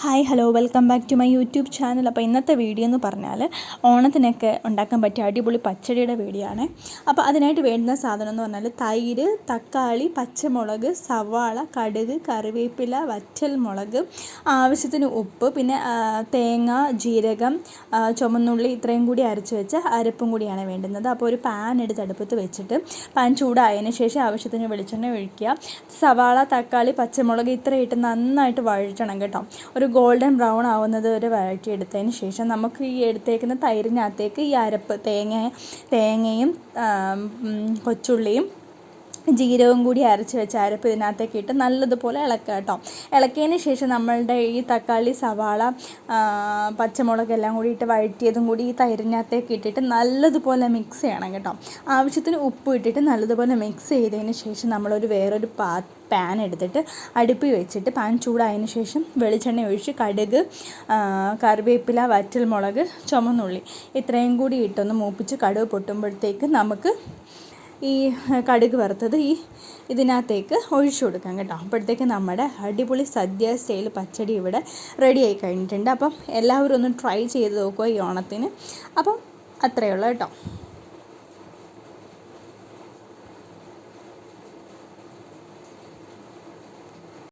Hi hello welcome back to my YouTube channel. അപ്പോൾ ഇന്നത്തെ video എന്ന് പറഞ്ഞാൽ ഓണത്തിനൊക്കെ ഉണ്ടാക്കാൻ പറ്റിയ അടിപൊളി പച്ചടിയുടെ വീഡിയോ ആണ്. അപ്പോൾ അതിനായിട്ട് വേണ്ടുന്ന സാധനം എന്ന് പറഞ്ഞാൽ തൈര്, തക്കാളി, പച്ചമുളക്, സവാള, കടുക്, കറിവേപ്പില, വറ്റൽ മുളക്, ആവശ്യത്തിന് ഉപ്പ്, പിന്നെ തേങ്ങ, ജീരകം, ചുമന്നുള്ളി ഇത്രയും കൂടി അരച്ച് വെച്ച അരപ്പും കൂടിയാണ് വേണ്ടുന്നത്. അപ്പോൾ ഒരു പാൻ എടുത്ത് അടുപ്പത്ത് വെച്ചിട്ട് പാൻ ചൂടായതിന് ശേഷം ആവശ്യത്തിന് വെളിച്ചെണ്ണ ഒഴിക്കുക. സവാള, തക്കാളി, പച്ചമുളക് ഇത്രയിട്ട് നന്നായിട്ട് വഴറ്റണം കേട്ടോ. ഒരു ഗോൾഡൻ ബ്രൗൺ ആവുന്നത് വരെ വഴറ്റിയെടുത്തതിന് ശേഷം നമുക്ക് ഈ എടുത്തേക്കുന്ന തൈരിനകത്തേക്ക് ഈ അരപ്പ് തേങ്ങയും കൊച്ചുള്ളിയും ജീരകവും കൂടി അരച്ച് വെച്ച അരപ്പ് ഇതിനകത്തേക്ക് ഇട്ട് നല്ലതുപോലെ ഇളക്കുക കേട്ടോ. ഇളക്കിയതിന് ശേഷം നമ്മളുടെ ഈ തക്കാളി, സവാള, പച്ചമുളക് എല്ലാം കൂടി ഇട്ട് വഴറ്റിയതും കൂടി ഈ തൈരിനകത്തേക്ക് ഇട്ടിട്ട് നല്ലതുപോലെ മിക്സ് ചെയ്യണം കേട്ടോ. ആവശ്യത്തിന് ഉപ്പ് ഇട്ടിട്ട് നല്ലതുപോലെ മിക്സ് ചെയ്തതിന് ശേഷം നമ്മളൊരു വേറൊരു പാൻ എടുത്തിട്ട് അടുപ്പിൽ വെച്ചിട്ട് പാൻ ചൂടായതിന് ശേഷം വെളിച്ചെണ്ണ ഒഴിച്ച് കടുക്, കറിവേപ്പില, വറ്റൽ മുളക്, ചുമന്നുള്ളി ഇത്രയും കൂടി ഇട്ടൊന്ന് മൂപ്പിച്ച് കടുക് പൊട്ടുമ്പോഴത്തേക്ക് നമുക്ക് ഈ കടുക് വറുത്തത് ഇതിനകത്തേക്ക് ഒഴിച്ചു കൊടുക്കാം കേട്ടോ. അപ്പോഴത്തേക്ക് നമ്മുടെ അടിപൊളി സദ്യ സ്റ്റൈൽ പച്ചടി ഇവിടെ റെഡി ആയി കഴിഞ്ഞിട്ടുണ്ട്. അപ്പം എല്ലാവരും ഒന്ന് ട്രൈ ചെയ്ത് നോക്കുക ഈ ഓണത്തിന്. അപ്പം അത്രയേ ഉള്ളൂ കേട്ടോ.